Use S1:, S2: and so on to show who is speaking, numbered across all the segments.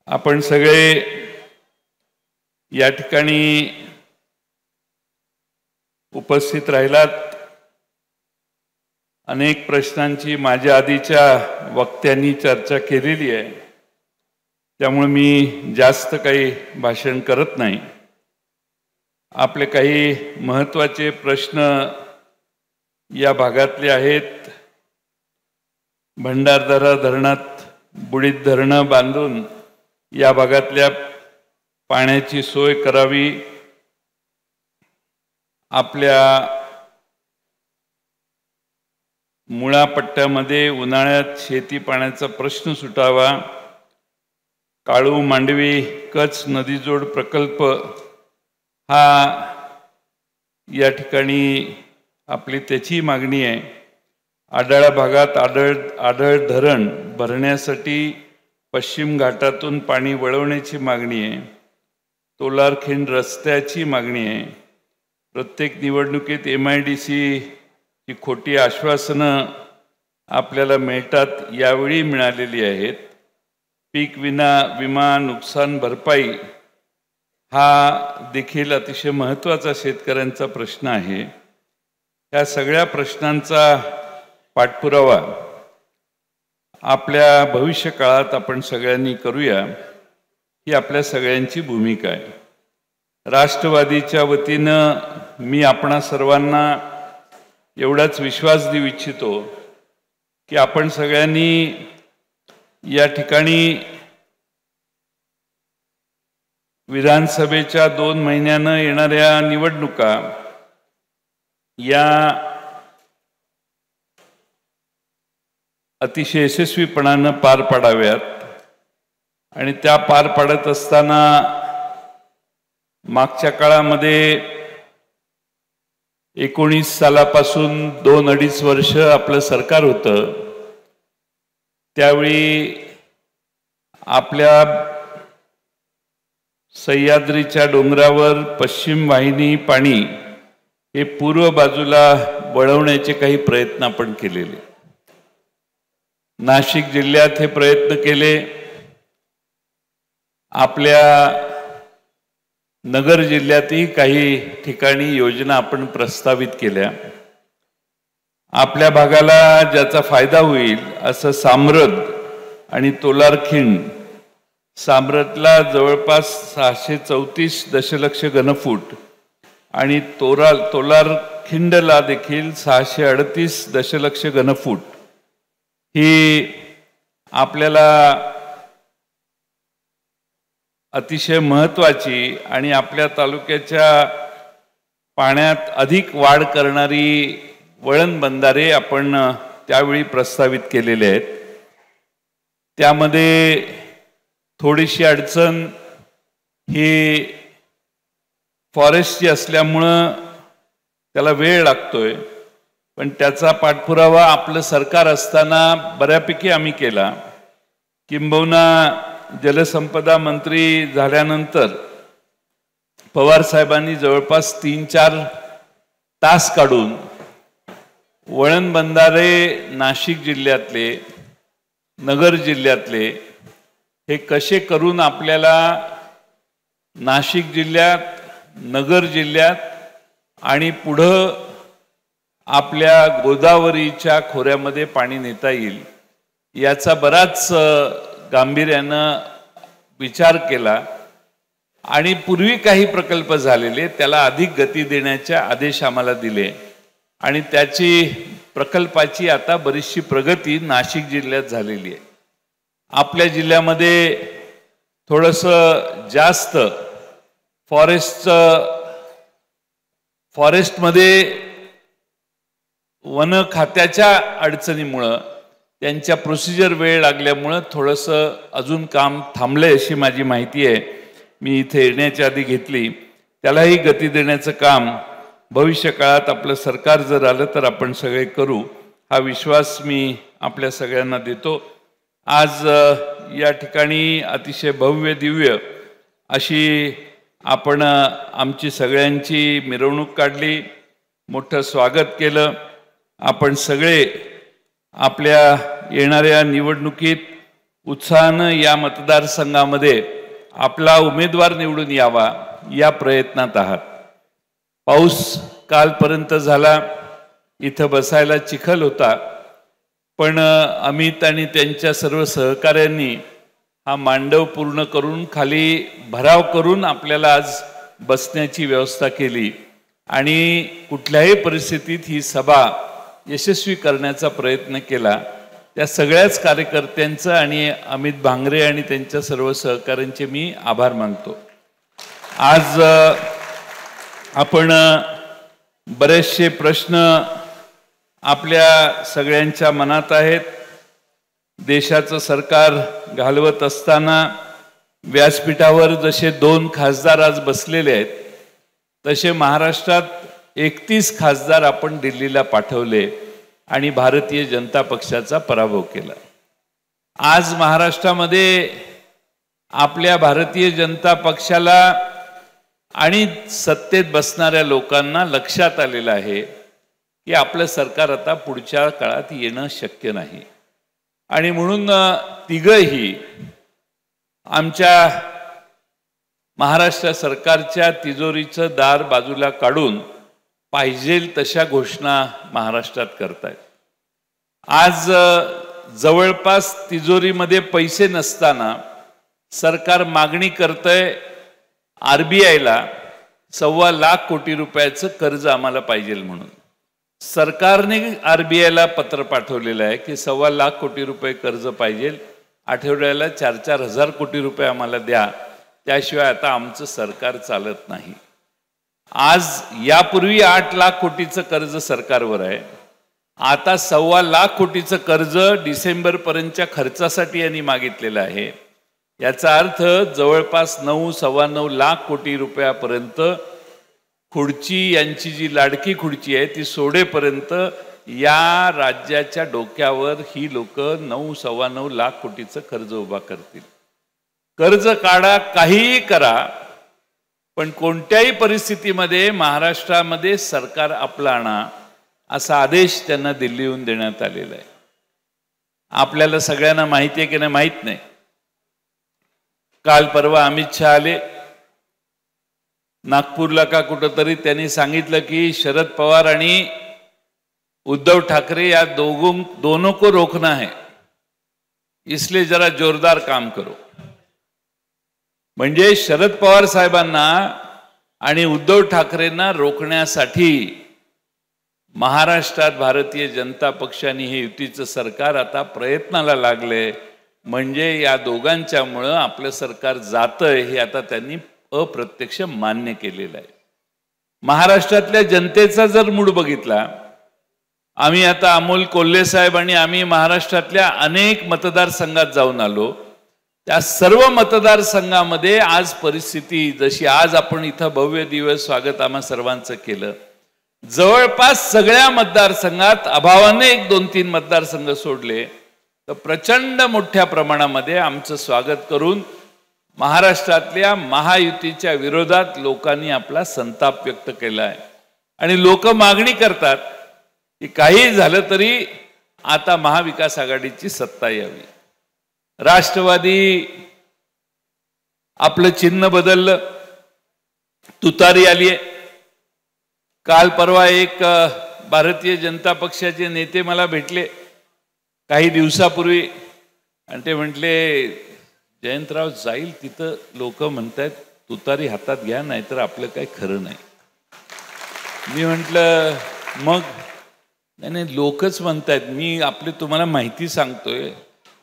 S1: आपण सगळे या ठिकाणी उपस्थित राहिलात। अनेक प्रश्नांची माझ्या आधीच्या वक्त्यांनी चर्चा केलेली आहे, त्यामुळे मी जास्त काही भाषण करत नाही। आपले काही महत्त्वाचे प्रश्न या भागातले आहेत। भंडारदरा धरणात बुडीत धरणं बांधून या भागातल्या पाण्याची सोय करावी, आपल्या मुळा पट्ट्यामध्ये उन्हाळ्यात शेती पाण्याचा प्रश्न सुटावा, काळू मांडवी कच्छ नदीजोड प्रकल्प हा या ठिकाणी आपली त्याची मागणी आहे। आढळ भागात आढळ धरण भरण्यासाठी पश्चिम घाटातून पाणी वळवण्याची मागणी आहे। तोलारखिंड रस्त्याची मागणी आहे। प्रत्येक निवडणुकीत MIDC ची खोटी आश्वासनं आपल्याला मिळतात, यावेळी मिळालेली आहेत। पीक विमा नुकसान भरपाई हा देखील अतिशय महत्त्वाचा शेतकऱ्यांचा प्रश्न आहे। या सगळ्या प्रश्नांचा पाठपुरावा आपल्या भविष्य काळात आपण सगळ्यांनी करूया, ही आपल्या सगळ्यांची भूमिका आहे। राष्ट्रवादीच्या वतीनं मी आपणा सर्वांना एवढाच विश्वास देऊ इच्छितो की आपण सगळ्यांनी या ठिकाणी विधानसभेच्या 2 महिन्यानं येणाऱ्या निवडणुका या अतिशय यशस्वीपणानं पार पाडाव्यात। आणि त्या पार पाडत असताना मागच्या काळामध्ये 19 सालापासून 2-2.5 वर्ष आपलं सरकार होतं, त्यावेळी आपल्या सह्याद्रीच्या डोंगरावर पश्चिम वाहिनी पाणी हे पूर्व बाजूला वळवण्याचे काही प्रयत्न आपण केलेले। नाशिक जिल्ह्यात हे प्रयत्न केले। आपल्या नगर जिल्ह्यातही काही ठिकाणी योजना आपण प्रस्तावित केल्या। आपल्या भागाला ज्याचा फायदा होईल असं साम्रद आणि तोलारखिंड, साम्रदला जवळपास 634 दशलक्ष घनफूट आणि तोलारखिंडला देखील 638 दशलक्ष घनफूट ही आपल्याला अतिशय महत्त्वाची आणि आपल्या तालुक्याच्या पाण्यात अधिक वाढ करणारी वळण बंधारे आपण त्यावेळी प्रस्तावित केलेले आहेत। त्यामध्ये थोडीशी अडचण ही फॉरेस्टची असल्यामुळं त्याला वेळ लागतोय, पण त्याचा पाठपुरावा आपलं सरकार असताना बऱ्यापैकी आम्ही केला। किंबहुना जलसंपदा मंत्री झाल्यानंतर पवार साहेबांनी जवळपास 3-4 तास काढून वळण बंधारे नाशिक जिल्ह्यातले, नगर जिल्ह्यातले हे कसे करून आपल्याला नाशिक जिल्ह्यात, नगर जिल्ह्यात आणि पुढं आपल्या गोदावरीच्या खोऱ्यामध्ये पाणी नेता येईल याचा बराच गांभीर्यानं विचार केला। आणि पूर्वी काही प्रकल्प झालेले त्याला अधिक गती देण्याचे आदेश आम्हाला दिले आणि त्याची प्रकल्पाची आता बरीचशी प्रगती नाशिक जिल्ह्यात झालेली आहे। आपल्या जिल्ह्यामध्ये थोडंसं जास्त फॉरेस्टमध्ये वन खात्याच्या अडचणीमुळं, त्यांच्या प्रोसिजर वेळ लागल्यामुळं थोडंसं अजून काम थांबलंय अशी माझी माहिती आहे। मी इथे येण्याच्या आधी घेतली। त्यालाही गती देण्याचं काम भविष्य काळात आपलं सरकार जर आलं तर आपण सगळे करू, हा विश्वास मी आपल्या सगळ्यांना देतो। आज या ठिकाणी अतिशय भव्य दिव्य अशी आपण आमची सगळ्यांची मिरवणूक काढली, मोठं स्वागत केलं। आपण सगळे आपल्या येणाऱ्या निवडणुकीत उत्साहानं या मतदारसंघामध्ये आपला उमेदवार निवडून यावा या प्रयत्नात आहात. पाऊस कालपर्यंत झाला, इथं बसायला चिखल होता, पण अमित आणि त्यांच्या सर्व सहकाऱ्यांनी हा मांडव पूर्ण करून खाली भराव करून आपल्याला आज बसण्याची व्यवस्था केली आणि कुठल्याही परिस्थितीत ही सभा यशस्वी करण्याचा प्रयत्न केला. त्या सगळ्याच कार्यकर्त्यांचं आणि अमित भांगरे आणि त्यांच्या सर्व सहकाऱ्यांचे मी आभार मानतो. आज आपण बरेचसे प्रश्न आपल्या सगळ्यांच्या मनात आहेत. देशाचं सरकार घालवत असताना व्यासपीठावर जसे 2 खासदार आज बसलेले आहेत, तसे महाराष्ट्रात 31 खासदार आपण दिल्लीला पाठवले आणि भारतीय जनता पक्षाचा पराभव केला. आज महाराष्ट्रामध्ये आपल्या भारतीय जनता पक्षाला आणि सत्तेत बसणाऱ्या लोकांना लक्षात आलेलं आहे की आपलं सरकार आता पुढच्या काळात येणं शक्य नाही. आणि म्हणून तिघही आमच्या महाराष्ट्र सरकारच्या तिजोरीचं दार बाजूला काढून पाहिजे तशा घोषणा महाराष्ट्रात करतायत. आज जवळपास तिजोरीमध्ये पैसे नसताना सरकार मागणी करतंय RBIला 1.25 लाख कोटी रुपयाचं कर्ज आम्हाला पाहिजे म्हणून. सरकारने RBIला पत्र पाठवलेलं आहे की 1.25 लाख कोटी रुपये कर्ज पाहिजे, आठवड्याला 4-4 हजार कोटी रुपये आम्हाला द्या, त्याशिवाय आता आमचं सरकार चालत नाही. आज यापूर्वी 8 लाख कोटीचं कर्ज सरकारवर आहे. आता 1.25 लाख कोटीचं कर्ज डिसेंबरपर्यंतच्या खर्चासाठी यांनी मागितलेलं आहे. याचा अर्थ जवळपास 9-9.25 लाख कोटी रुपयापर्यंत खुर्ची यांची जी लाडकी खुर्ची आहे ती सोडेपर्यंत या राज्याच्या डोक्यावर ही लोक 9-9.25 लाख कोटीचं कर्ज उभा करतील. कर्ज काढा, काहीही करा, पण कोणत्याही परिस्थितीमध्ये महाराष्ट्रामध्ये सरकार आपलं आणा असा आदेश त्यांना दिल्लीहून देण्यात आलेला आहे. आपल्याला सगळ्यांना माहिती आहे की नाही माहित नाही. काल परवा अमित शहा आले नागपूरला का कुठंतरी, त्यांनी सांगितलं की शरद पवार आणि उद्धव ठाकरे या दोनों को रोकना है, इसलिए जरा जोरदार काम करो. म्हणजे शरद पवार साहेबांना आणि उद्धव ठाकरेंना रोखण्यासाठी महाराष्ट्रात भारतीय जनता पक्षाने हे युतीचं सरकार आता प्रयत्नाला लागले. म्हणजे या दोघांच्यामुळं आपलं सरकार जातंय हे आता त्यांनी अप्रत्यक्ष मान्य केलेलं आहे. महाराष्ट्रातल्या जनतेचा जर मूड बघितला, आम्ही आता अमोल कोल्हे साहेब आणि आम्ही महाराष्ट्रातल्या अनेक मतदारसंघात जाऊन आलो. त्या सर्व मतदारसंघामध्ये आज परिस्थिती जशी आज आपण इथं भव्य दिवस स्वागत आम्हा सर्वांचं केलं, जवळपास सगळ्या मतदारसंघात अभावाने 1-2-3 मतदारसंघ सोडले तर प्रचंड मोठ्या प्रमाणामध्ये आमचं स्वागत करून महाराष्ट्रातल्या महायुतीच्या विरोधात लोकांनी आपला संताप व्यक्त केला आहे. आणि लोक मागणी करतात की काही झालं तरी आता महाविकास आघाडीची सत्ता यावी. राष्ट्रवादी आपलं चिन्ह बदललं, तुतारी आली आहे. काल परवा एक भारतीय जनता पक्षाचे नेते मला भेटले काही दिवसापूर्वी आणि ते म्हटले, जयंतराव जाईल तिथं लोक म्हणतात तुतारी हातात घ्या नाहीतर आपलं काही खरं नाही. मी म्हटलं मग नाही लोकच म्हणतात, मी आपली तुम्हाला माहिती सांगतोय.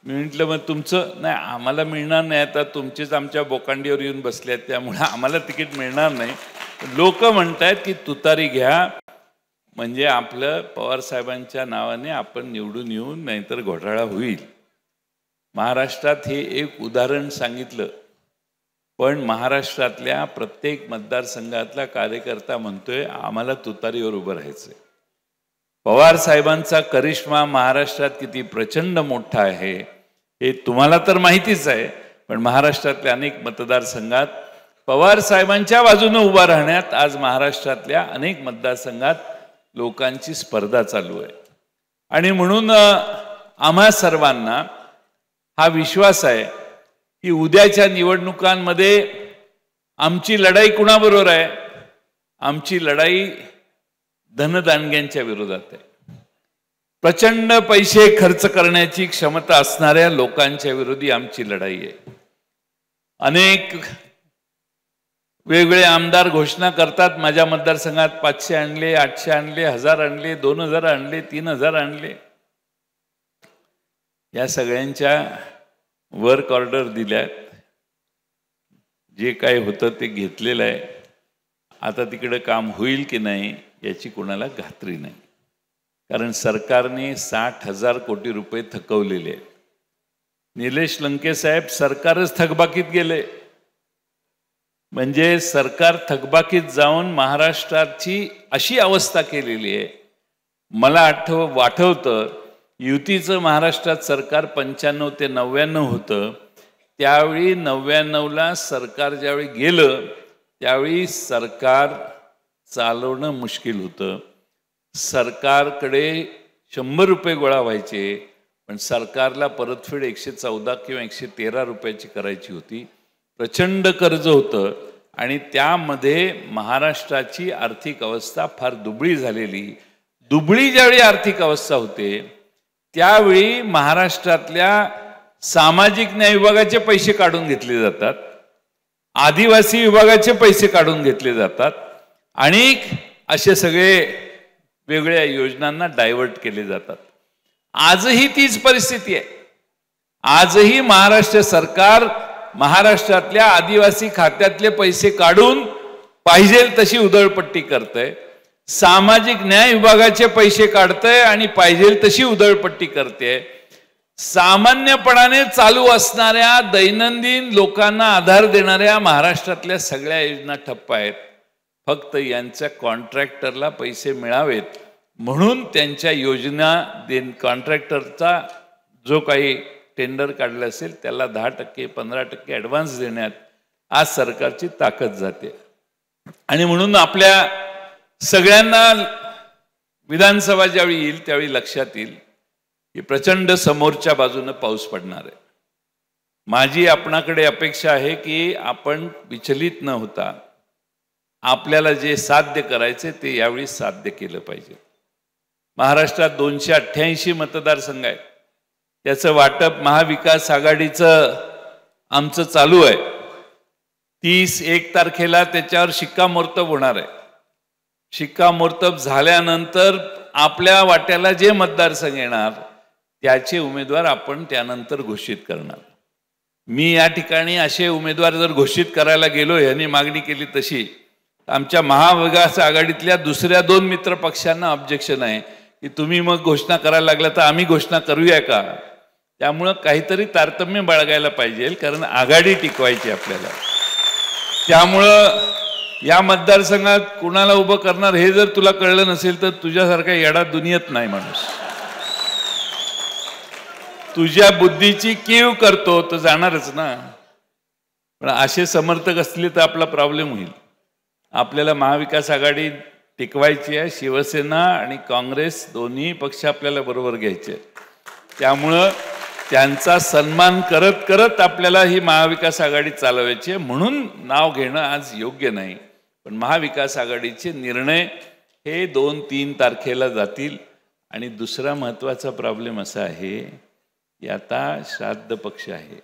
S1: मी म्हटलं मग तुमचं नाही आम्हाला मिळणार नाही, आता तुमचेच आमच्या बोकांडीवर येऊन बसले आहेत त्यामुळे आम्हाला तिकीट मिळणार नाही. लोक म्हणतात की तुतारी घ्या म्हणजे आपलं पवार साहेबांच्या नावाने आपण निवडून येऊन नाहीतर घोटाळा होईल. महाराष्ट्रात हे एक उदाहरण सांगितलं, पण महाराष्ट्रातल्या प्रत्येक मतदारसंघातला कार्यकर्ता म्हणतोय आम्हाला तुतारीवर उभं राहायचंय. पवार साहेबांचा करिश्मा महाराष्ट्रात किती प्रचंड मोठा आहे हे तुम्हाला तर माहितीच आहे, पण महाराष्ट्रातल्या अनेक मतदारसंघात पवार साहेबांच्या बाजूने उभा राहण्यात आज महाराष्ट्रातल्या अनेक मतदारसंघात लोकांची स्पर्धा चालू आहे. आणि म्हणून आम्हा सर्वांना हा विश्वास आहे की उद्याच्या निवडणुकांमध्ये आमची लढाई कुणाबरोबर आहे? आमची लढाई धनदांडग्यांच्या विरोधात आहे. प्रचंड पैसे खर्च करण्याची क्षमता असणाऱ्या लोकांच्या विरोधी आमची लढाई आहे. अनेक वेगवेगळे आमदार घोषणा करतात, माझ्या मतदारसंघात 500 आणले, 800 आणले, 1000 आणले, 2000 आणले, 3000 आणले. या सगळ्यांच्या वर्क ऑर्डर दिल्यात. जे काय होतं ते घेतलेलं आहे. आता तिकडे काम होईल की नाही याची कोणाला खात्री नाही. कारण सरकारने 60,000 कोटी रुपये थकवलेले आहेत. निलेश लंके साहेब, सरकारच थकबाकीत गेले. म्हणजे सरकार थकबाकीत जाऊन महाराष्ट्राची अशी अवस्था केलेली आहे. मला आठवतं युतीचं महाराष्ट्रात सरकार 95 ते 99 होतं. त्यावेळी 99ला सरकार ज्यावेळी गेलं त्यावेळी सरकार चालवणं मुश्किल होतं. सरकारकडे 100 रुपये गोळा व्हायचे, पण सरकारला परतफेड 114 किंवा 113 रुपयाची करायची होती. प्रचंड कर्ज होतं आणि त्यामध्ये महाराष्ट्राची आर्थिक अवस्था फार दुबळी झालेली. दुबळी ज्यावेळी आर्थिक अवस्था होते त्यावेळी महाराष्ट्रातल्या सामाजिक न्याय विभागाचे पैसे काढून घेतले जातात, आदिवासी विभागाचे पैसे काढून घेतले जातात आणि असे सगळे वेगवेगळ्या योजनांना डायव्हर्ट केले जातात. आजही तीच परिस्थिती आहे. आजही महाराष्ट्र सरकार महाराष्ट्रातल्या आदिवासी खात्यातले पैसे काढून पाहिजे तशी उधळपट्टी करतंय, सामाजिक न्याय विभागाचे पैसे काढतंय आणि पाहिजे तशी उधळपट्टी करते. सामान्यपणाने चालू असणाऱ्या दैनंदिन लोकांना आधार देणाऱ्या महाराष्ट्रातल्या सगळ्या योजना ठप्प आहेत. फक्त यांच्या कॉन्ट्रॅक्टरला पैसे मिळावेत म्हणून त्यांच्या योजना कॉन्ट्रॅक्टरचा जो काही टेंडर काढलं असेल त्याला 10%, 15% ॲडव्हान्स देण्यात आज सरकारची ताकद जाते. आणि म्हणून आपल्या सगळ्यांना विधानसभा ज्यावेळी येईल त्यावेळी लक्षात येईल की प्रचंड समोरच्या बाजूने पाऊस पडणार आहे. माझी आपणाकडे अपेक्षा आहे की आपण विचलित न होता आपल्याला जे साध्य करायचे ते यावेळी साध्य केलं पाहिजे. महाराष्ट्रात 288 मतदारसंघ आहेत. त्याचं वाटप महाविकास आघाडीचं आमचं चालू आहे. 30-1 तारखेला त्याच्यावर शिक्कामोर्तब होणार आहे. शिक्कामोर्तब झाल्यानंतर आपल्या वाट्याला जे मतदारसंघ येणार त्याचे उमेदवार आपण त्यानंतर घोषित करणार. मी या ठिकाणी असे उमेदवार जर घोषित करायला गेलो, यांनी मागणी केली तशी, आमच्या महाविकास आघाडीतल्या दुसऱ्या 2 मित्र पक्षांना ऑब्जेक्शन आहे की तुम्ही मग घोषणा करायला लागला तर आम्ही घोषणा करूया का. त्यामुळं काहीतरी तारतम्य बाळगायला पाहिजे, कारण आघाडी टिकवायची आपल्याला. त्यामुळं या मतदारसंघात कुणाला उभं करणार हे जर तुला कळलं नसेल तर तुझ्यासारखा येडा दुनियेत नाही माणूस. तुझ्या बुद्धीची कीव करतो तर जाणारच ना. पण असे समर्थक असले तर आपला प्रॉब्लेम होईल. आपल्याला महाविकास आघाडी टिकवायची आहे. शिवसेना आणि काँग्रेस दोन्ही पक्ष आपल्याला बरोबर घ्यायचे. त्यामुळं त्यांचा सन्मान करत करत आपल्याला ही महाविकास आघाडी चालवायची आहे. म्हणून नाव घेणं आज योग्य नाही. पण महाविकास आघाडीचे निर्णय हे 2-3 तारखेला जातील. आणि दुसरा महत्त्वाचा प्रॉब्लेम असा आहे की आता श्राद्ध पक्ष आहे.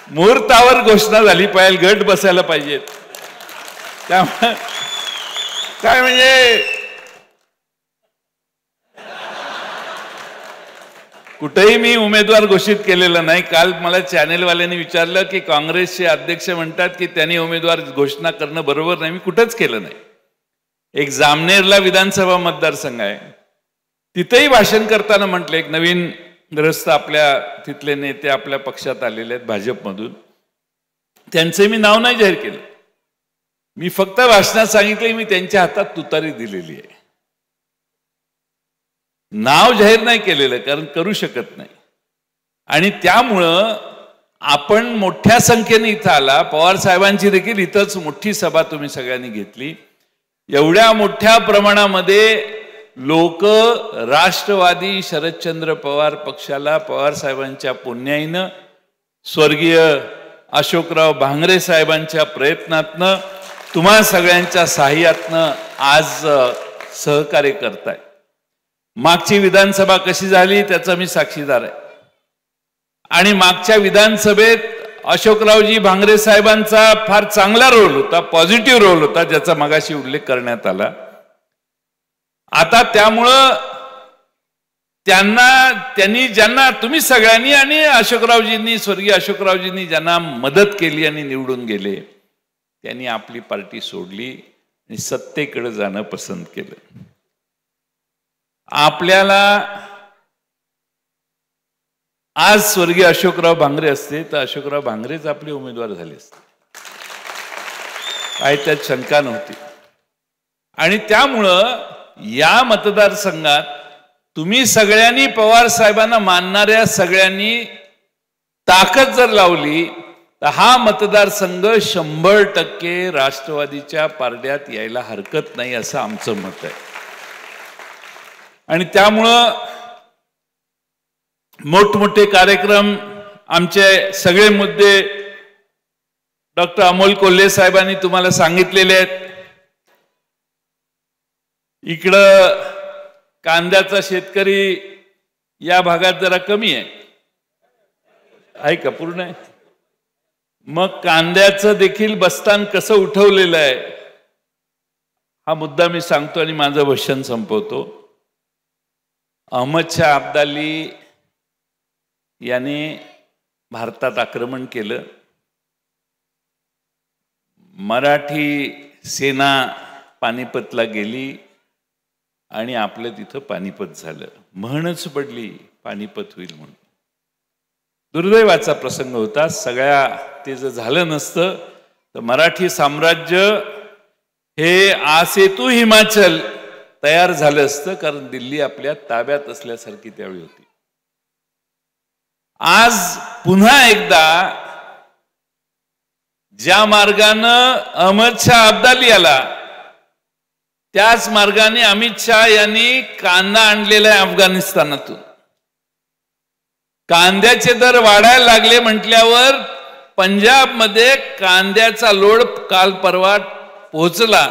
S1: मुहूर्तावर घोषणा झाली पाहिजे, गट बसायला पाहिजेत. त्यामुळे काय म्हणजे कुठेही मी उमेदवार घोषित केलेला नाही. काल मला चॅनेलवाल्यांनी विचारलं की काँग्रेसचे अध्यक्ष म्हणतात की त्यांनी उमेदवार घोषणा करणं बरोबर नाही. मी कुठंच केलं नाही. एक जामनेरला विधानसभा मतदारसंघ आहे, तिथेही भाषण करताना म्हटलं, एक नवीन ग्रस्त आपल्या तिथले नेते आपल्या पक्षात आलेले आहेत भाजपमधून, त्यांचे मी नाव नाही जाहीर केलं. मी फक्त भाषणात सांगितलं मी त्यांच्या हातात तुतारी दिलेली आहे. नाव जाहीर नाही केलेलं, कारण करू शकत नाही. आणि त्यामुळं आपण मोठ्या संख्येने इथं आला. पवार साहेबांची देखील इथंच मोठी सभा तुम्ही सगळ्यांनी घेतली. एवढ्या मोठ्या प्रमाणामध्ये लोक राष्ट्रवादी शरदचंद्र पवार पक्षाला पवार साहेबांच्या पुण्याईनं स्वर्गीय अशोकराव भांगरे साहेबांच्या प्रयत्नातनं तुम्हा सगळ्यांच्या साह्यातनं आज सहकार्य करताय। मागची विधानसभा कशी झाली त्याचा मी साक्षीदार आहे आणि मागच्या विधानसभेत अशोकरावजी भांगरे साहेबांचा फार चांगला रोल होता, पॉझिटिव्ह रोल होता, ज्याचा मगाशी उल्लेख करण्यात आला। आता त्यामुळं त्यांनी ज्यांना तुम्ही सगळ्यांनी आणि अशोकरावजींनी स्वर्गीय अशोकरावजींनी ज्यांना मदत केली आणि निवडून गेले त्यांनी आपली पार्टी सोडली आणि सत्तेकडे जाणं पसंत केलं। आपल्याला आज स्वर्गीय अशोकराव भांगरे असते तर अशोकराव भांगरेच आपले उमेदवार झाले असते, काही त्यात शंका नव्हती। आणि त्यामुळं या मतदारसंघात तुम्ही सगळ्यांनी पवार साहेबांना मानणाऱ्या सगळ्यांनी ताकद जर लावली तर हा मतदारसंघ 100% राष्ट्रवादीच्या पारड्यात यायला हरकत नाही असं आमचं मत आहे। आणि त्यामुळं मोठमोठे कार्यक्रम, आमचे सगळे मुद्दे डॉक्टर अमोल कोल्हे साहेबांनी तुम्हाला सांगितलेले आहेत। इकडं कांद्याचा शेतकरी या भागात जरा कमी आहे का? पूर्ण आहे। मग कांद्याचं देखील बस्तान कसं उठवलेलं आहे हा मुद्दा मी सांगतो आणि माझं भाषण संपवतो। अहमद शाह अब्दाली याने भारतात आक्रमण केलं, मराठी सेना पानिपतला गेली आणि आपलं तिथं पानिपत झालं, म्हणच पडली पानिपत होईल म्हणून। दुर्दैवाचा प्रसंग होता। ते जर झालं नसतं तर मराठी साम्राज्य हे आसेतू हिमाचल तयार झालं असतं, कारण दिल्ली आपल्या ताब्यात असल्यासारखी त्यावेळी होती। आज पुन्हा एकदा ज्या मार्गानं अहमद शाह अब्दाली आला त्याच मार्गाने अमित शाह यांनी कांदा आणलेला आहे अफगाणिस्तानातून। कांद्याचे दर वाढायला लागले म्हटल्यावर पंजाबमध्ये कांद्याचा लोड काल परवा पोहोचला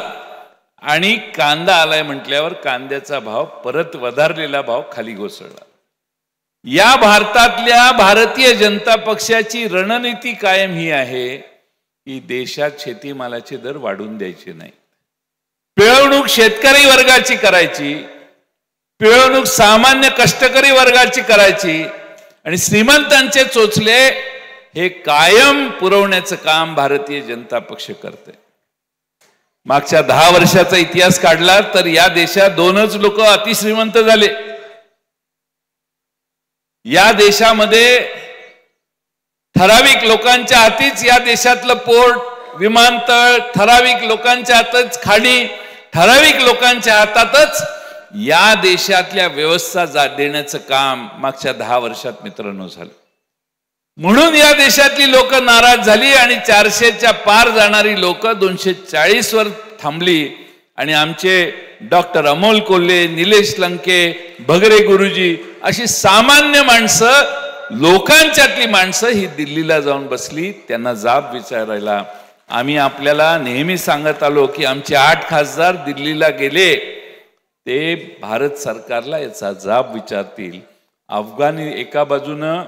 S1: आणि कांदा आलाय म्हटल्यावर कांद्याचा भाव परत वधारलेला भाव खाली घसरला। या भारतातल्या भारतीय जनता पक्षाची रणनीती कायम ही आहे की देशात शेतीमालाचे दर वाढून द्यायचे नाही। पिळवणूक शेतकरी वर्गाची करायची, पिळवणूक सामान्य कष्टकरी वर्गाची करायची आणि श्रीमंतांचे चोचले हे कायम पुरवण्याचं काम भारतीय जनता पक्ष करते। मागच्या 10 वर्षाचा इतिहास काढला तर या देशात 2च लोक अतिश्रीमंत झाले। या देशामध्ये ठराविक लोकांच्या हातीच या देशातलं पोर्ट, विमानतळ, ठराविक लोकांच्या हातच खाडी, ठराविक लोकांच्या हातातच या देशातल्या व्यवस्था देण्याचं काम मागच्या 10 वर्षात मित्रांनो झालं। म्हणून या देशातली लोक नाराज झाली आणि 400च्या पार जाणारी लोक 240 वर थांबली आणि आमचे डॉक्टर अमोल कोल्हे, निलेश लंके, भगरे गुरुजी अशी सामान्य माणसं, लोकांच्यातली माणसं ही दिल्लीला जाऊन बसली त्यांना जाब विचारायला। आम्ही आपल्याला नेहमी सांगत आलो की आमचे 8 खासदार दिल्लीला गेले ते भारत सरकारला याचा जाब विचारतील। एका बाजूनं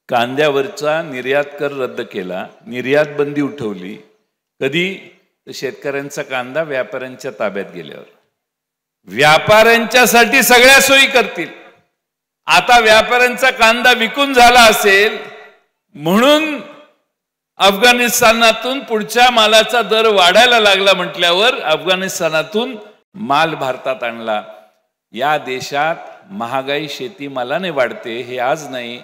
S1: कांद्यावरचा निर्यात कर रद्द केला, निर्यात बंदी उठवली, कधी शेतकऱ्यांचा कांदा व्यापाऱ्यांच्या ताब्यात गेल्यावर व्यापाऱ्यांच्यासाठी सगळ्या सोयी करतील। आता व्यापाऱ्यांचा कांदा विकून झाला असेल म्हणून अफगाणिस्तानातून पुढच्या मालाचा दर वाढायला लागला म्हटल्यावर अफगाणिस्तानातून माल भारतात आणला। या देशात महागाई शेतीमालाने वाढते हे आज नाही।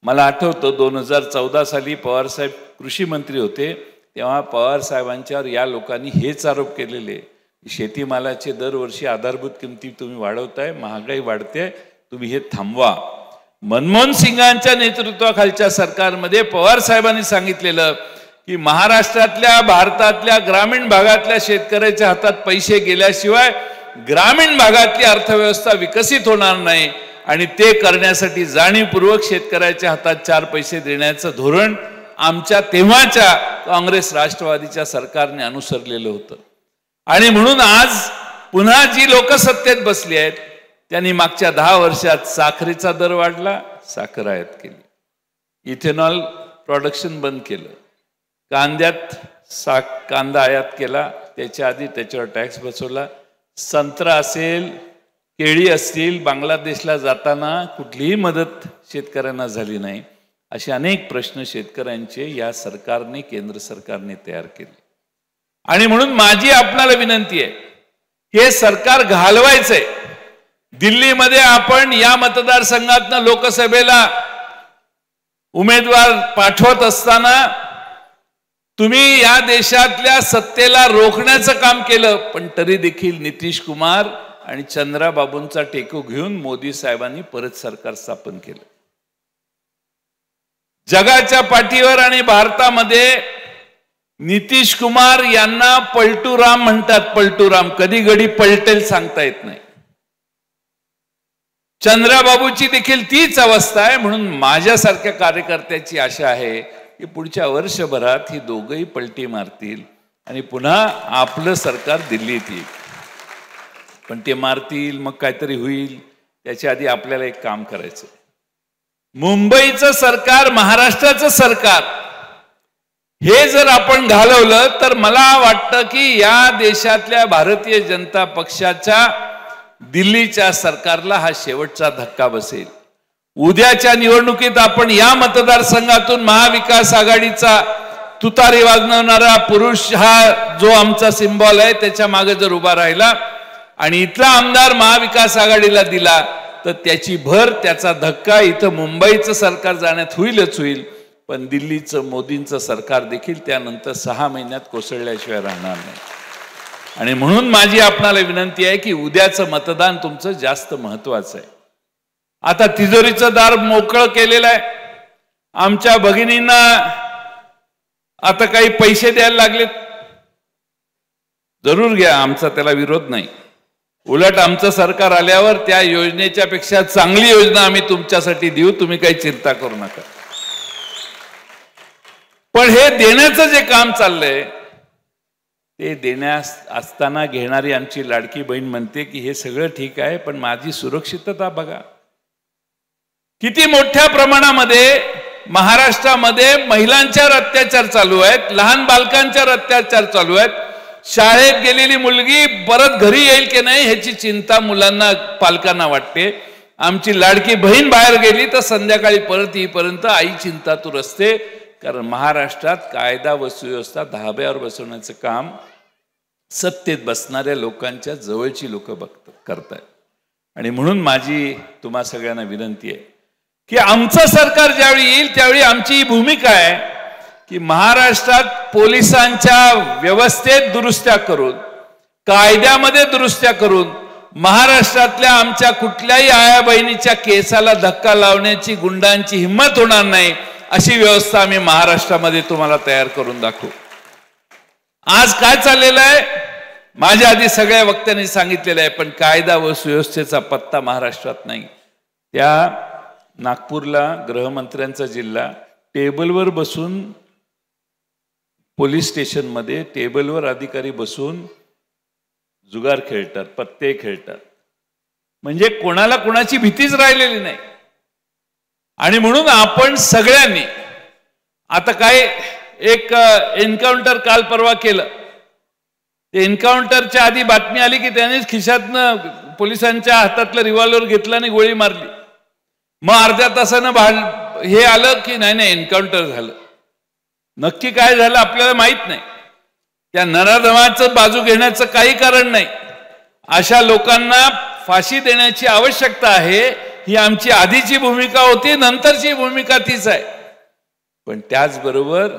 S1: मला आठवतं 2014 साली पवार साहेब कृषी मंत्री होते तेव्हा पवार साहेबांच्यावर या लोकांनी हेच आरोप केलेले, शेतीमालाचे दरवर्षी आधारभूत किमती तुम्ही वाढवताय, महागाई वाढते, तुम्ही हे थांबवा। मनमोहन सिंगांच्या नेतृत्वाखालच्या सरकारमध्ये पवार साहेबांनी सांगितलेलं की महाराष्ट्रातल्या, भारतातल्या ग्रामीण भागातल्या शेतकऱ्याच्या हातात पैसे गेल्याशिवाय ग्रामीण भागातली अर्थव्यवस्था विकसित होणार नाही आणि ते करण्यासाठी जाणीवपूर्वक शेतकऱ्याच्या हातात 4 पैसे देण्याचं धोरण आमच्या तेव्हाच्या काँग्रेस राष्ट्रवादीच्या सरकारने अनुसरलेलं होतं. आणि म्हणून आज पुन्हा जी लोक सत्तेत बसली आहेत त्यांनी मागच्या 10 वर्षात साखरेचा दर वाढला, साखर आयात केली, इथेनॉल प्रोडक्शन बंद केलं, कांद्यात कांदा आयात केला, त्याच्या आधी त्याच्यावर टॅक्स बसवला, संत्रा असेल, केळी असतील, बांगलादेशला जाताना कुठलीही मदत शेतकऱ्यांना झाली नाही. असे अनेक प्रश्न शेतकऱ्यांचे या सरकारने, केंद्र सरकारने तयार केले. आणि म्हणून माझी आपणाला विनंती आहे, हे सरकार घालवायचंय. दिल्लीमध्ये आपण या मतदारसंघातनं लोकसभेला उमेदवार पाठवत असताना तुम्ही या देशातल्या सत्तेला रोखण्याचं काम केलं, पण तरी देखील नितीश कुमार आणि चंद्राबाबूंचा टेको घेऊन मोदी साहेबांनी परत सरकार स्थापन केलं. जगाच्या पाठीवर आणि भारतामध्ये नितीश कुमार यांना पलटूराम म्हणतात. पलटूराम कधी घडी पलटेल सांगता येत नाही. चंद्राबाबूची देखील तीच अवस्था आहे. म्हणून माझ्यासारख्या कार्यकर्त्याची आशा आहे की पुढच्या वर्षभरात ही दोघंही पलटी मारतील आणि पुन्हा आपलं सरकार दिल्लीत येईल. पण ते मारतील, मग काहीतरी होईल. त्याच्या आधी आपल्याला एक काम करायचं. मुंबईचं सरकार, महाराष्ट्राचं सरकार हे जर आपण घालवलं तर मला वाटतं की या देशातल्या भारतीय जनता पक्षाच्या दिल्लीच्या सरकारला हा शेवटचा धक्का बसेल. उद्याच्या निवडणुकीत आपण या मतदारसंघातून महाविकास आघाडीचा तुतारी वाजवणारा पुरुष हा जो आमचा सिंबॉल आहे त्याच्या मागे जर उभा राहिला आणि इथला आमदार महाविकास आघाडीला दिला तर त्याची भर, त्याचा धक्का इथं मुंबईचं सरकार जाण्यात होईलच होईल, पण दिल्लीचं मोदींचं सरकार देखील त्यानंतर 6 महिन्यात कोसळल्याशिवाय राहणार नाही. आणि म्हणून माझी आपणाला विनंती आहे की उद्याचं मतदान तुमचं जास्त महत्वाचं आहे. आता तिजोरीचं दार मोकळं केलेलं आहे. आमच्या भगिनींना आता काही पैसे द्यायला लागलेत. जरूर घ्या, आमचा त्याला विरोध नाही. उलट आमचं सरकार आल्यावर त्या योजनेच्या पेक्षा चांगली योजना आम्ही तुमच्यासाठी देऊ, तुम्ही काही चिंता करू नका. पण हे देण्याचं जे काम चाललंय ते देण्यास असताना घेणारी आमची लाडकी बहीण म्हणते की हे सगळं ठीक आहे, पण माझी सुरक्षितता बघा. किती मोठ्या प्रमाणामध्ये महाराष्ट्रामध्ये महिलांच्यावर अत्याचार चालू आहेत, लहान बालकांच्यावर अत्याचार चालू आहेत. शाळेत गेलेली मुलगी परत घरी येईल की नाही ह्याची चिंता मुलांना, पालकांना वाटते. आमची लाडकी बहीण बाहेर गेली तर संध्याकाळी परत येईपर्यंत आई चिंतातूर असते. कारण महाराष्ट्रात कायदा व सुव्यवस्था धाब्यावर बसवण्याचं काम सत्तेत बसणाऱ्या लोकांच्या जवळची लोक करतायत. आणि म्हणून माझी तुम्हा सगळ्यांना विनंती आहे की आमचं सरकार ज्यावेळी येईल त्यावेळी आमची ही भूमिका आहे की महाराष्ट्रात पोलिसांच्या व्यवस्थेत दुरुस्त्या करून, कायद्यामध्ये दुरुस्त्या करून, महाराष्ट्रातल्या आमच्या कुठल्याही आया बहिणीच्या केसाला धक्का लावण्याची गुंडांची हिंमत होणार नाही अशी व्यवस्था आम्ही महाराष्ट्रामध्ये तुम्हाला तयार करून दाखवू. आज काय चाललेलं आहे माझ्या आधी सगळ्या वक्त्यांनी सांगितलेलं आहे, पण कायदा व सुव्यवस्थेचा पत्ता महाराष्ट्रात नाही. त्या नागपूरला गृहमंत्र्यांचा जिल्हा टेबलवर बसून, पोलीस स्टेशनमध्ये टेबलवर अधिकारी बसून जुगार खेळतात, पत्ते खेळतात. म्हणजे कोणाला कोणाची भीतीच राहिलेली नाही. आणि म्हणून आपण सगळ्यांनी आता काय एक एन्काउंटर काल परवा केलं. ते एन्काउंटरच्या आधी बातमी आली की त्यानेच खिशातनं पोलिसांच्या हातातलं रिव्हॉल्वर घेतला आणि गोळी मारली. मग अर्ध्या तासानं हे आलं की नाही एन्काउंटर झालं. नक्की काय झालं आपल्याला माहित नाही. त्या नराधमाचं बाजू घेण्याचं काही कारण नाही. अशा लोकांना फाशी देण्याची आवश्यकता आहे ही आमची आधीची भूमिका होती, नंतरची भूमिका तीच आहे. पण त्याचबरोबर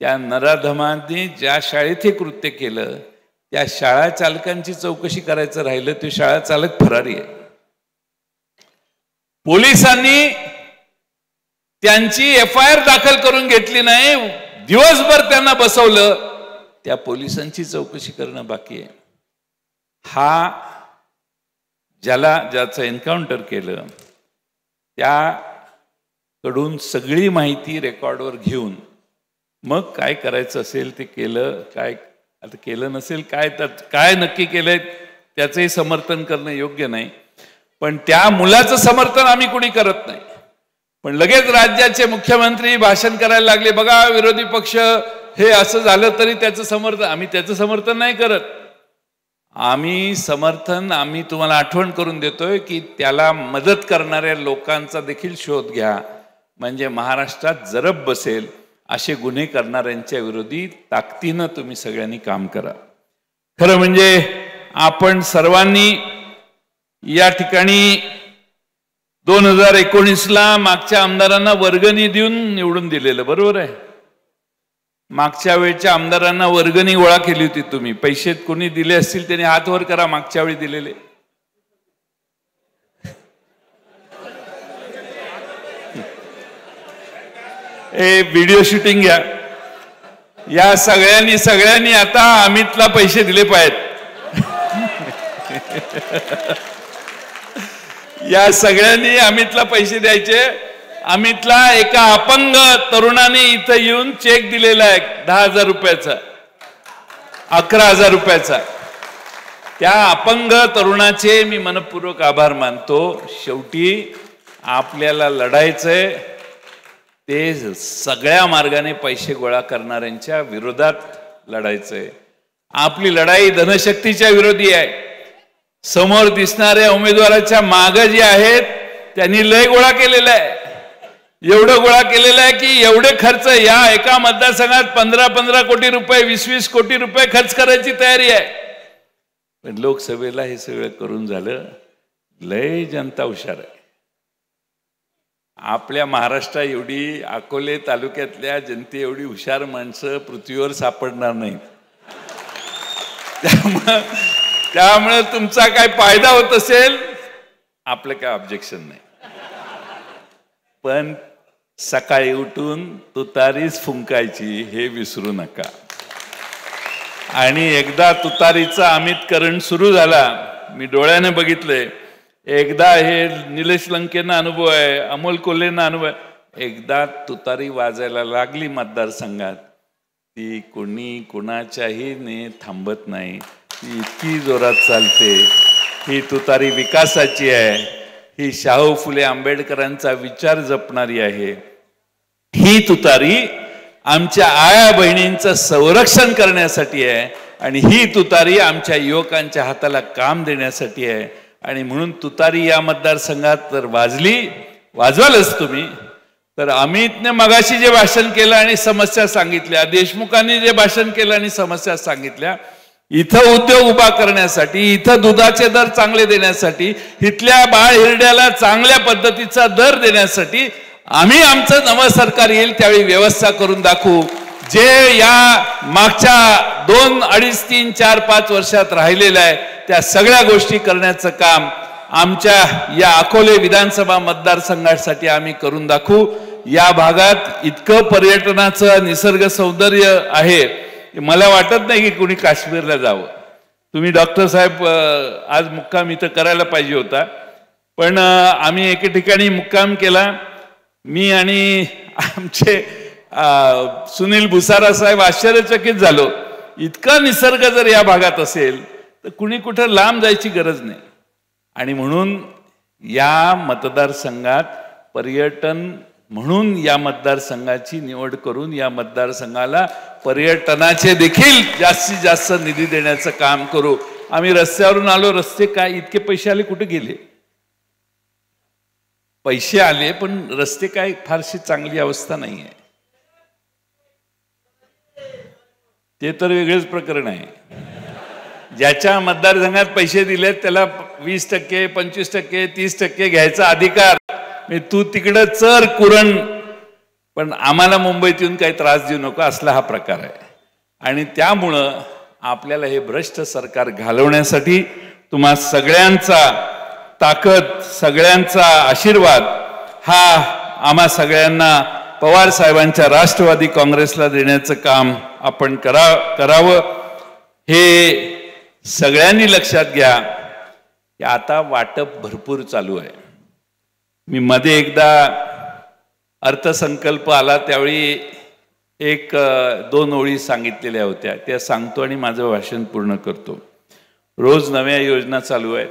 S1: त्या नराधमांनी ज्या शाळेत हे कृत्य केलं त्या शाळा चालकांची चौकशी करायचं राहिलं. ते शाळा चालक फरारी आहे. पोलिसांनी त्यांची FIR दाखल करून घेतली नाही, दिवसभर त्यांना बसवलं. त्या पोलिसांची चौकशी करणं बाकी आहे. हा ज्याचं एन्काउंटर केलं त्याकडून सगळी माहिती रेकॉर्डवर घेऊन मग काय करायचं असेल ते केलं. काय आता केलं नसेल, काय नक्की केलंय त्याचंही समर्थन करणं योग्य नाही. पण त्या मुलाचं समर्थन आम्ही कोणी करत नाही. पण लगेच राज्याचे मुख्यमंत्री भाषण करायला लागले, बघा विरोधी पक्ष हे असं झालं तरी त्याचं समर्थन. आम्ही त्याचं समर्थन नाही करत. आम्ही तुम्हाला आठवण करून देतोय की त्याला मदत करणाऱ्या लोकांचा देखील शोध घ्या, म्हणजे महाराष्ट्रात जरब बसेल. असे गुन्हे करणाऱ्यांच्या विरोधी ताकदीनं तुम्ही सगळ्यांनी काम करा. खरं म्हणजे आपण सर्वांनी या ठिकाणी 2019ला मागच्या आमदारांना वर्गणी देऊन निवडून दिलेलं, बरोबर आहे. मागच्या वेळच्या आमदारांना वर्गणी गोळा केली होती तुम्ही. पैसे कोणी दिले असतील त्यांनी हात वर करा, मागच्या वेळी दिलेले. व्हिडिओ शूटिंग घ्या. या सगळ्यांनी आता अमितला पैसे दिले पाहिजेत. या सगळ्यांनी अमितला पैसे द्यायचे. अमितला एका अपंग तरुणाने इथं येऊन चेक दिलेला आहे 10,000 रुपयाचा, 11,000 रुपयाचा. त्या अपंग तरुणाचे मी मनपूर्वक आभार मानतो. शेवटी आपल्याला लढायचंय ते सगळ्या मार्गाने पैसे गोळा करणाऱ्यांच्या विरोधात लढायचंय. आपली लढाई धनशक्तीच्या विरोधी आहे. समोर दिसणाऱ्या उमेदवाराच्या माग जे आहेत त्यांनी लय गोळा केलेला आहे. एवढं गोळा केलेलं आहे की एवढे खर्च या एका मतदारसंघात 15-15 कोटी रुपये, 20-20 कोटी रुपये खर्च करायची तयारी आहे. पण लोकसभेला हे सगळं करून झालं. लय जनता हुशार आहे. आपल्या महाराष्ट्रात एवढी अकोले तालुक्यातल्या जनते एवढी हुशार माणसं पृथ्वीवर सापडणार नाहीत. त्यामुळे तुमचा काय फायदा होत असेल आपलं काय ऑब्जेक्शन नाही. पण सकाळी उठून तुतारीच फुंकायची हे विसरू नका. आणि एकदा तुतारीचा अमितकरण सुरू झाला, मी डोळ्याने बघितलंय. एकदा हे निलेश लंकेंना अनुभव आहे, अमोल कोल्हेंना अनुभव आहे. एकदा तुतारी वाजायला लागली मतदारसंघात, ती कोणाच्याही ने थांबत नाही. ती इतकी जोरात चालते. ही तुतारी विकासाची आहे. ही शाहू फुले आंबेडकरांचा विचार जपणारी आहे. ही तुतारी आमच्या आया बहिणींचं संरक्षण करण्यासाठी आहे. आणि ही तुतारी आमच्या युवकांच्या हाताला काम देण्यासाठी आहे. आणि म्हणून तुतारी या मतदारसंघात तर वाजवालच तुम्ही. तर अमितने मगाशी जे भाषण केलं आणि समस्या सांगितल्या, देशमुखांनी जे भाषण केलं आणि समस्या सांगितल्या, इथं उद्योग उभा करण्यासाठी, इथं दुधाचे दर चांगले देण्यासाठी, इथल्या बाळ हिरड्याला चांगल्या पद्धतीचा दर देण्यासाठी आम्ही आमचं नवं सरकार येईल त्यावेळी व्यवस्था करून दाखवू. जे या मागच्या 2, 2.5, 3, 4, 5 वर्षात राहिलेलं आहे त्या सगळ्या गोष्टी करण्याचं काम आमच्या या अकोले विधानसभा मतदारसंघासाठी आम्ही करून दाखवू. या भागात इतकं पर्यटनाचं निसर्ग सौंदर्य आहे, मला वाटत नाही की कुणी काश्मीरला जावं. तुम्ही डॉक्टर साहेब आज मुक्काम इथं करायला पाहिजे होता, पण आम्ही एके ठिकाणी मुक्काम केला. मी आणि आमचे सुनील भुसारा साहेब आश्चर्यचकित झालो. इतका निसर्ग जर या भागात असेल तर कुणी कुठं लांब जायची गरज नाही. आणि म्हणून या मतदारसंघात पर्यटन म्हणून या मतदारसंघाची निवड करून या मतदारसंघाला पर्यटनाचे देखील जास्तीत जास्त निधी देण्याचं काम करू. आम्ही रस्त्यावरून आलो, रस्ते काय इतके पैसे आले, कुठे गेले? पैसे आले पण रस्ते काय फारशी चांगली अवस्था नाही आहे. ते तर वेगळंच प्रकरण आहे. ज्याच्या मतदारसंघात पैसे दिलेत त्याला 20%, 25%, 30% घ्यायचा अधिकार. तू तिकडं चर कुरण, पण आम्हाला मुंबईत येऊन काही त्रास देऊ नको, असला हा प्रकार आहे. आणि त्यामुळं आपल्याला हे भ्रष्ट सरकार घालवण्यासाठी तुम्हा सगळ्यांचा ताकद, सगळ्यांचा आशीर्वाद हा आम्हा सगळ्यांना पवार साहेबांच्या राष्ट्रवादी काँग्रेसला देण्याचं काम आपण करावं. हे सगळ्यांनी लक्षात घ्या की आता वाटप भरपूर चालू आहे. मी मध्ये एकदा अर्थसंकल्प आला त्यावेळी एक 2 ओळी सांगितलेल्या होत्या, त्या सांगतो आणि माझं भाषण पूर्ण करतो. रोज नव्या योजना चालू आहेत,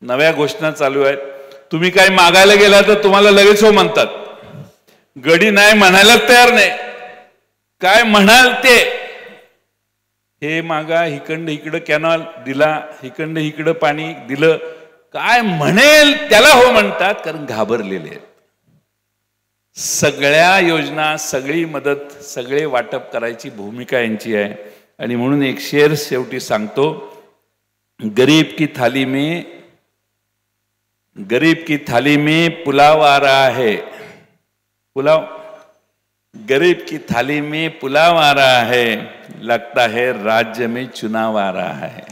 S1: नव्या घोषणा चालू आहेत. तुम्ही काय मागायला गेला तर तुम्हाला लगेच हो म्हणतात. गडी नाही म्हणायलाच तयार नाही. काय म्हणाल ते, हे मागा, हिकंड इकडं कॅनॉल दिला, हिकंड इकडं पाणी दिलं, काय म्हणेल त्याला हो म्हणतात, कारण घाबरलेले आहेत. सगळ्या योजना, सगळी मदत, सगळे वाटप करायची भूमिका यांची आहे. आणि म्हणून एक शेर शेवटी सांगतो, गरीब की थाली में पुलाव आ रहा है. पुलाव, गरीब की थाली में पुलाव आ रहा है, लगता है राज्य में चुनाव आ रहा है.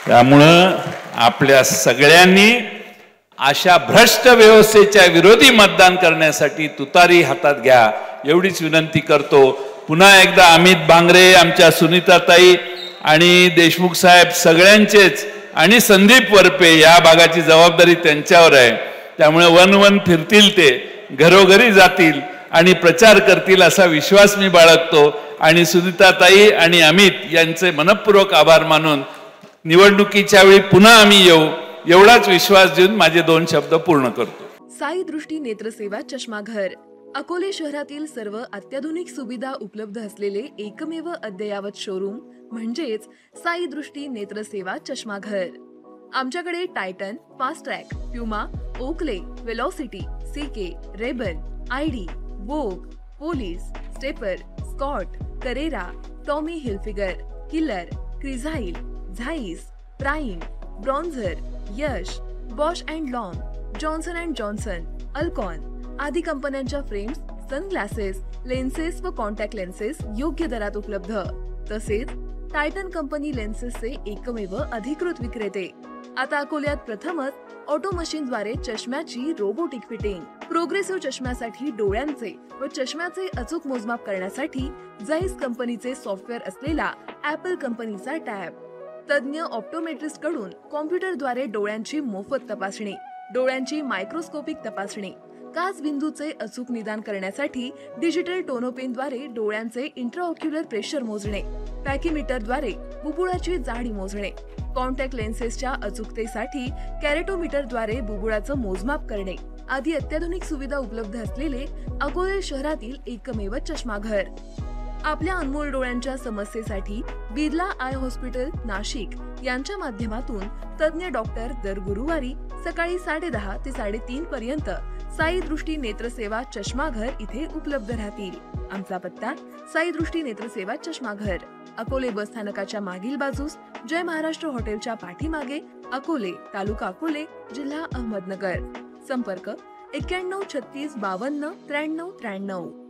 S1: त्यामुळं आपल्या सगळ्यांनी अशा भ्रष्ट व्यवस्थेच्या विरोधी मतदान करण्यासाठी तुतारी हातात घ्या, एवढीच विनंती करतो. पुन्हा एकदा अमित बांगरे, आमच्या सुनीताताई आणि देशमुख साहेब सगळ्यांचेच, आणि संदीप वरपे, या भागाची जबाबदारी त्यांच्यावर आहे. त्यामुळे वन फिरतील, ते घरोघरी जातील आणि प्रचार करतील असा विश्वास मी बाळगतो. आणि सुनीताताई आणि अमित यांचे मनपूर्वक आभार मानून निवडणुकीच्या वेळी पुन्हा आम्ही येऊ, एवढाच विश्वास देऊन माझे 2 शब्द पूर्ण करतो.
S2: साई दृष्टी नेत्रसेवा चष्माघर, अकोले शहरातील सर्व अत्याधुनिक सुविधा उपलब्ध असलेले एकमेव अद्ययावत शोरूम म्हणजेच साई दृष्टी नेत्रसेवा चष्माघर. आमच्याकडे Titan, Fastrack, Puma, Oakley, Velocity, CK, Ray Ban, ID, Vogue, Police, Stepper, Scott, Carrera, Tommy Hilfiger, Killer, Crizal, Zeiss, Prime, Bronzer, Yash, Bausch and Lomb, Johnson and Johnson, Alcon आदी कंपन्यांच्या फ्रेम्स, सनग्लासेस, लेन्सेस व कॉन्टॅक्ट लेन्सेस योग्य दरात उपलब्ध. तसेच Titan company लेन्सेसचे एकमेव अधिकृत विक्रेते. आता अकोल्यात प्रथमच ऑटो मशीनद्वारे चष्म्याची रोबोटिक फिटिंग. प्रोग्रेसिव्ह चष्म्यासाठी डोळ्यांचे व चष्म्याचे अचूक मोजमाप करण्यासाठी जाईस कंपनीचे सॉफ्टवेअर असलेला ऍपल कंपनीचा टॅब. तज्ञ ऑप्टोमेट्रिस्ट कडून कॉम्प्युटरद्वारे डोळ्यांची मोफत तपासणी, डोळ्यांची मायक्रोस्कोपिक तपासणी, काच बिंदूचे अचूक निदान करण्यासाठी डिजिटल टोनोपेनद्वारे डोळ्यांचे इंट्राऑक्युलर प्रेशर मोजणे, पॅकीमीटरद्वारे बुबुळाची जाडी मोजणे, कॉन्टॅक्ट लेन्सेसच्या अचूकतेसाठी कॅरेटोमीटरद्वारे बुबुळाचं मोजमाप करणे आदी अत्याधुनिक सुविधा उपलब्ध असलेले अकोले शहरातील एकमेव चष्माघर. आपल्या अनमोल डोळ्यांच्या समस्येसाठी बिर्ला आय हॉस्पिटल नाशिक यांच्या माध्यमातून तज्ञ डॉक्टर दर गुरुवारी सकाळी 10:30 ते 3:30 पर्यंत साई दृष्टी नेत्रसेवा चष्माघर इथे उपलब्ध राहतील. आमचा पत्ता साई दृष्टी नेत्रसेवा चष्माघर, अकोले बस स्थानकाच्या मागील बाजूस, जय महाराष्ट्र हॉटेलच्या पाठीमागे, अकोले, तालुका अकोले, जिल्हा अहमदनगर. संपर्क 91 36 52 93 93.